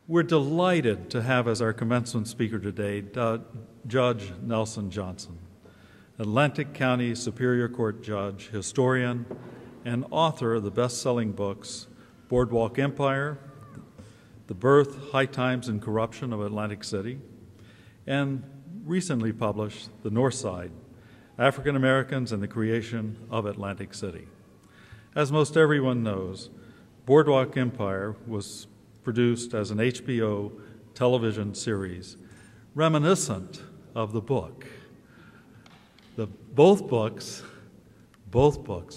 We're delighted to have as our commencement speaker today Judge Nelson Johnson, Atlantic County Superior Court judge, historian, and author of the best-selling books Boardwalk Empire, The Birth, High Times, and Corruption of Atlantic City, and recently published The North Side, African Americans and the Creation of Atlantic City. As most everyone knows, Boardwalk Empire was produced as an HBO television series reminiscent of the book. Both books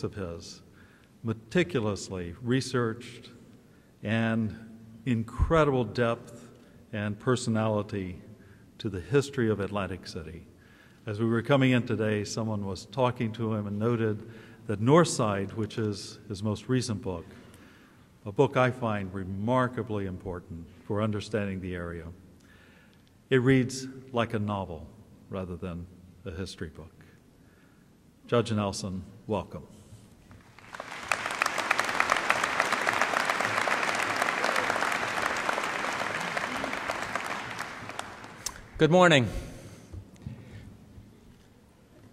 of his, meticulously researched and incredible depth and personality to the history of Atlantic City. As we were coming in today, someone was talking to him and noted that North Side, which is his most recent book, a book I find remarkably important for understanding the area. It reads like a novel rather than a history book. Judge Nelson, welcome. Good morning.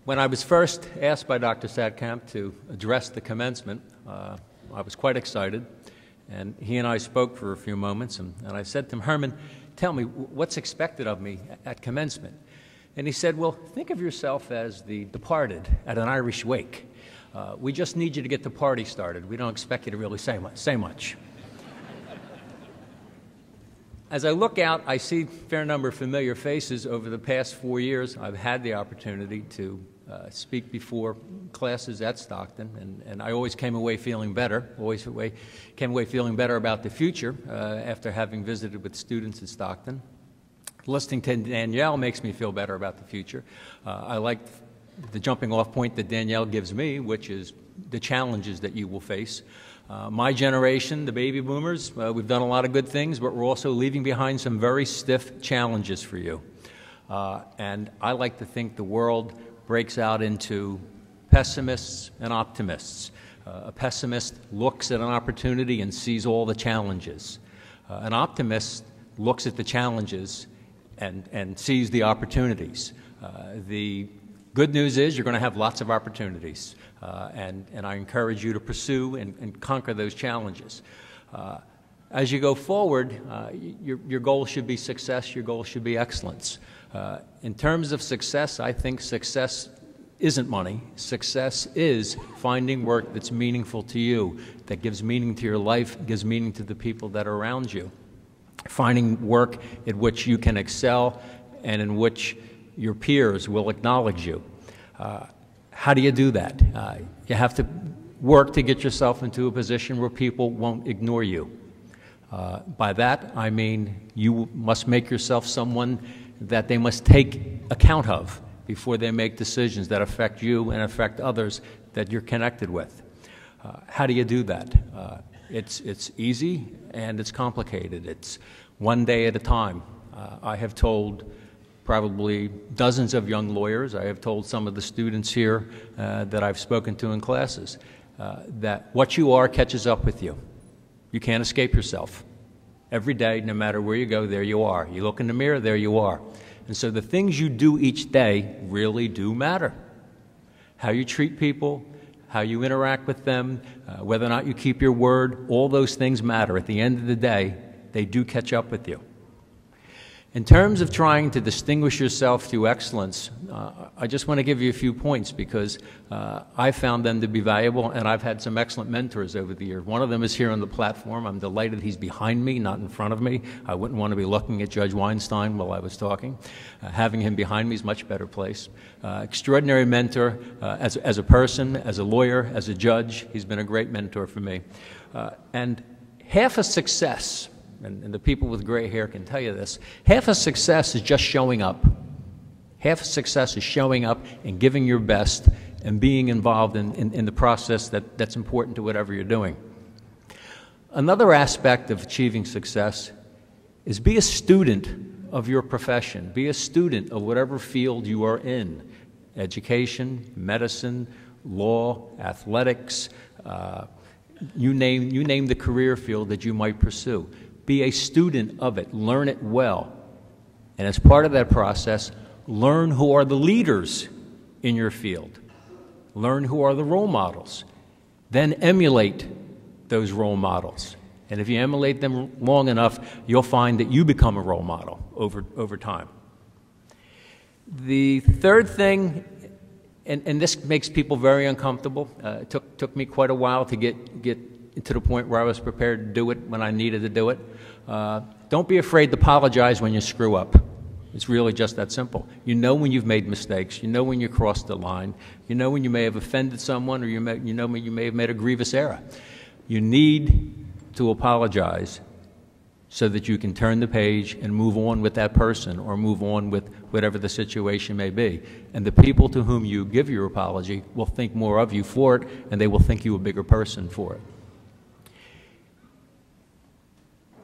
When I was first asked by Dr. Saatkamp to address the commencement, I was quite excited, and he and I spoke for a few moments, and I said to him, Herman, tell me, what's expected of me at commencement? And he said, well, think of yourself as the departed at an Irish wake. We just need you to get the party started. We don't expect you to really say much. As I look out, I see a fair number of familiar faces. Over the past 4 years, I've had the opportunity to speak before classes at Stockton, and I always came away feeling better, feeling better about the future after having visited with students at Stockton. Listening to Danielle makes me feel better about the future. I like the jumping off point that Danielle gives me, which is the challenges that you will face. My generation, the baby boomers, we've done a lot of good things, but we're also leaving behind some very stiff challenges for you. And I like to think the world breaks out into pessimists and optimists. A pessimist looks at an opportunity and sees all the challenges. An optimist looks at the challenges and sees the opportunities. The good news is you're going to have lots of opportunities, and I encourage you to pursue and conquer those challenges. As you go forward, your goal should be success, your goal should be excellence. In terms of success, I think success isn't money. Success is finding work that's meaningful to you, that gives meaning to your life, gives meaning to the people that are around you. Finding work in which you can excel and in which your peers will acknowledge you. How do you do that? You have to work to get yourself into a position where people won't ignore you. By that, I mean you must make yourself someone that they must take account of before they make decisions that affect you and affect others that you're connected with. How do you do that? It's easy and it's complicated. It's one day at a time. I have told probably dozens of young lawyers, I have told some of the students here that I've spoken to in classes, that what you are catches up with you. You can't escape yourself. Every day, no matter where you go, there you are. You look in the mirror, there you are. And so the things you do each day really do matter. How you treat people, how you interact with them, whether or not you keep your word, all those things matter. At the end of the day, they do catch up with you. In terms of trying to distinguish yourself through excellence, I just want to give you a few points because I found them to be valuable, and I've had some excellent mentors over the years. One of them is here on the platform. I'm delighted he's behind me, not in front of me. I wouldn't want to be looking at Judge Weinstein while I was talking. Having him behind me is a much better place. Extraordinary mentor as a person, as a lawyer, as a judge. He's been a great mentor for me. And half a success, and the people with gray hair can tell you this, half a success is just showing up. Half a success is showing up and giving your best and being involved in the process that's important to whatever you're doing. Another aspect of achieving success is be a student of your profession. Be a student of whatever field you are in. Education, medicine, law, athletics, you name the career field that you might pursue. Be a student of it. Learn it well. And as part of that process, learn who are the leaders in your field. Learn who are the role models. Then emulate those role models. And if you emulate them long enough, you'll find that you become a role model over time. The third thing, and this makes people very uncomfortable. It took me quite a while to get to the point where I was prepared to do it when I needed to do it. Don't be afraid to apologize when you screw up. It's really just that simple. You know when you've made mistakes. You know when you crossed the line. You know when you may have offended someone, or you know when you may have made a grievous error. You need to apologize so that you can turn the page and move on with that person, or move on with whatever the situation may be. And the people to whom you give your apology will think more of you for it, and they will think you a bigger person for it.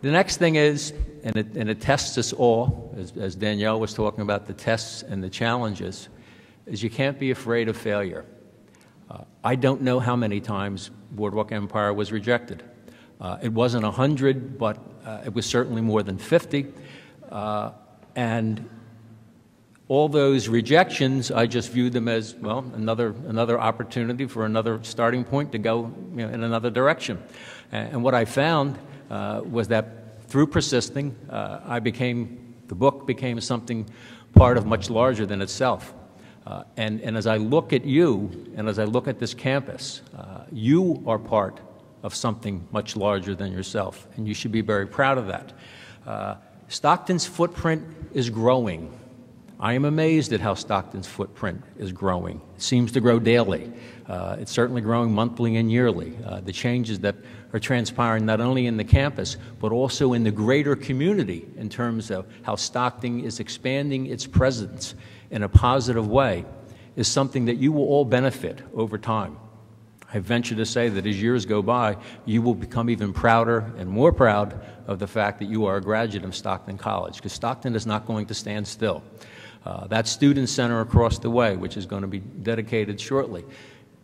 The next thing is, and it tests us all, as Danielle was talking about the tests and the challenges, is you can't be afraid of failure. I don't know how many times Boardwalk Empire was rejected. It wasn't 100, but it was certainly more than 50. And all those rejections, I just viewed them as, well, another opportunity for another starting point to go, in another direction. And what I found was that through persisting, the book became something part of much larger than itself. And as I look at you, and as I look at this campus, you are part of something much larger than yourself, and you should be very proud of that. Stockton's footprint is growing. I am amazed at how Stockton's footprint is growing. It seems to grow daily. It's certainly growing monthly and yearly. The changes that are transpiring not only in the campus, but also in the greater community in terms of how Stockton is expanding its presence in a positive way is something that you will all benefit over time. I venture to say that as years go by, you will become even prouder and more proud of the fact that you are a graduate of Stockton College, because Stockton is not going to stand still. That student center across the way, which is going to be dedicated shortly,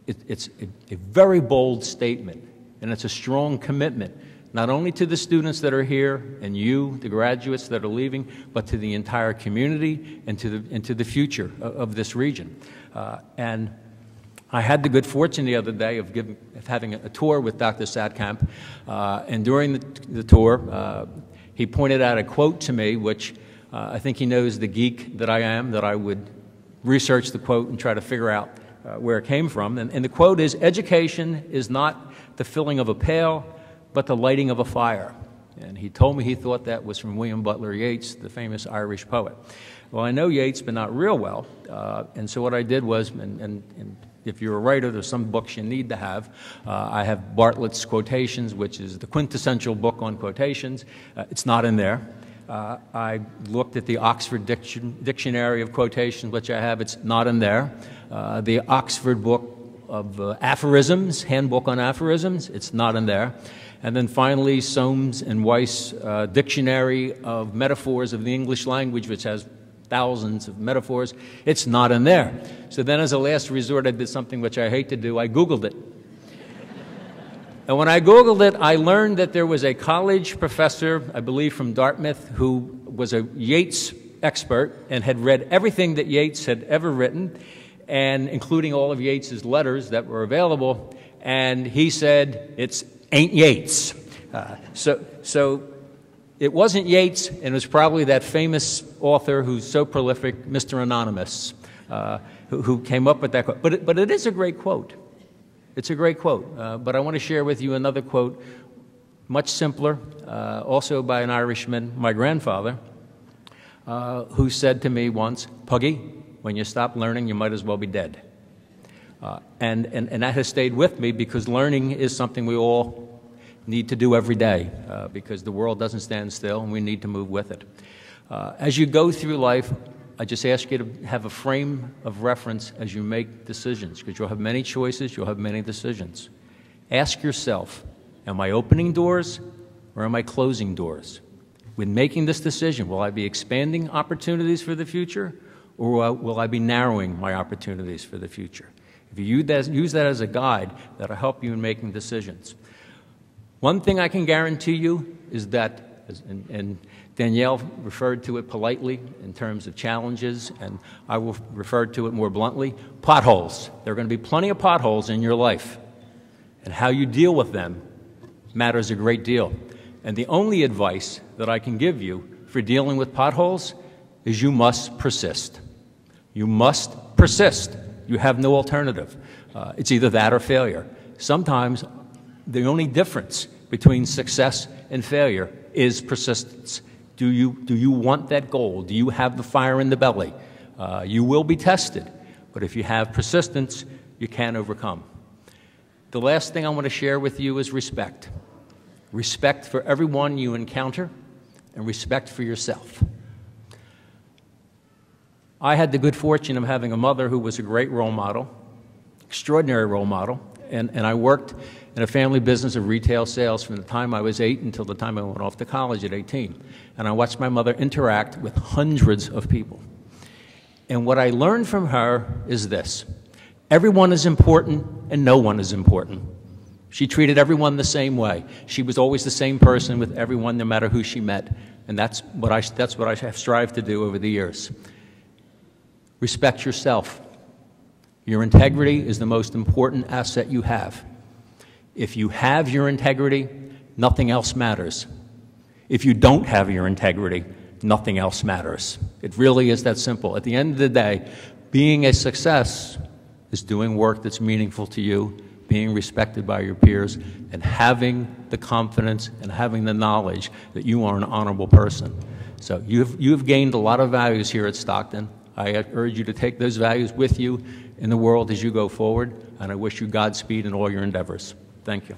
it's a very bold statement, and it's a strong commitment, not only to the students that are here and you, the graduates that are leaving, but to the entire community and to the future of this region. And I had the good fortune the other day of having a tour with Dr. Saatkamp, and during the tour, he pointed out a quote to me, which I think he knows the geek that I am, that I would research the quote and try to figure out where it came from. And the quote is, "Education is not the filling of a pail, but the lighting of a fire." And he told me he thought that was from William Butler Yeats, the famous Irish poet. Well, I know Yeats, but not real well. And so what I did was, and if you're a writer, there's some books you need to have. I have Bartlett's Quotations, which is the quintessential book on quotations. It's not in there. I looked at the Oxford Dictionary of Quotations, which I have. It's not in there. The Oxford Book of Aphorisms, Handbook on Aphorisms, it's not in there. And then finally, Soames and Weiss Dictionary of Metaphors of the English Language, which has thousands of metaphors. It's not in there. So then as a last resort, I did something which I hate to do. I Googled it. And when I Googled it, I learned that there was a college professor, I believe from Dartmouth, who was a Yeats expert and had read everything that Yeats had ever written, and including all of Yeats's letters that were available, and he said, "It's ain't Yeats." So it wasn't Yeats, and it was probably that famous author who's so prolific, Mr. Anonymous, who came up with that quote. But it is a great quote. It's a great quote. But I want to share with you another quote, much simpler, also by an Irishman, my grandfather, who said to me once, "Puggy, when you stop learning, you might as well be dead." And that has stayed with me, because learning is something we all need to do every day, because the world doesn't stand still and we need to move with it. As you go through life, I just ask you to have a frame of reference as you make decisions, because you'll have many choices, you'll have many decisions. Ask yourself, am I opening doors or am I closing doors? When making this decision, will I be expanding opportunities for the future, or will I be narrowing my opportunities for the future? If you use that as a guide, that'll help you in making decisions. One thing I can guarantee you is that And Danielle referred to it politely in terms of challenges, and I will refer to it more bluntly, potholes. There are going to be plenty of potholes in your life, and how you deal with them matters a great deal. And the only advice that I can give you for dealing with potholes is you must persist. You must persist. You have no alternative. It's either that or failure. Sometimes the only difference between success and failure is persistence. Do you want that goal? Do you have the fire in the belly? You will be tested, but if you have persistence, you can overcome. The last thing I want to share with you is respect. Respect for everyone you encounter and respect for yourself. I had the good fortune of having a mother who was a great role model, extraordinary role model, and I worked in a family business of retail sales from the time I was 8 until the time I went off to college at 18. And I watched my mother interact with hundreds of people. And what I learned from her is this: everyone is important and no one is important. She treated everyone the same way. She was always the same person with everyone, no matter who she met. And that's what I have strived to do over the years. Respect yourself. Your integrity is the most important asset you have. If you have your integrity, nothing else matters. If you don't have your integrity, nothing else matters. It really is that simple. At the end of the day, being a success is doing work that's meaningful to you, being respected by your peers, and having the confidence and having the knowledge that you are an honorable person. So you've gained a lot of values here at Stockton. I urge you to take those values with you in the world as you go forward, and I wish you Godspeed in all your endeavors. Thank you.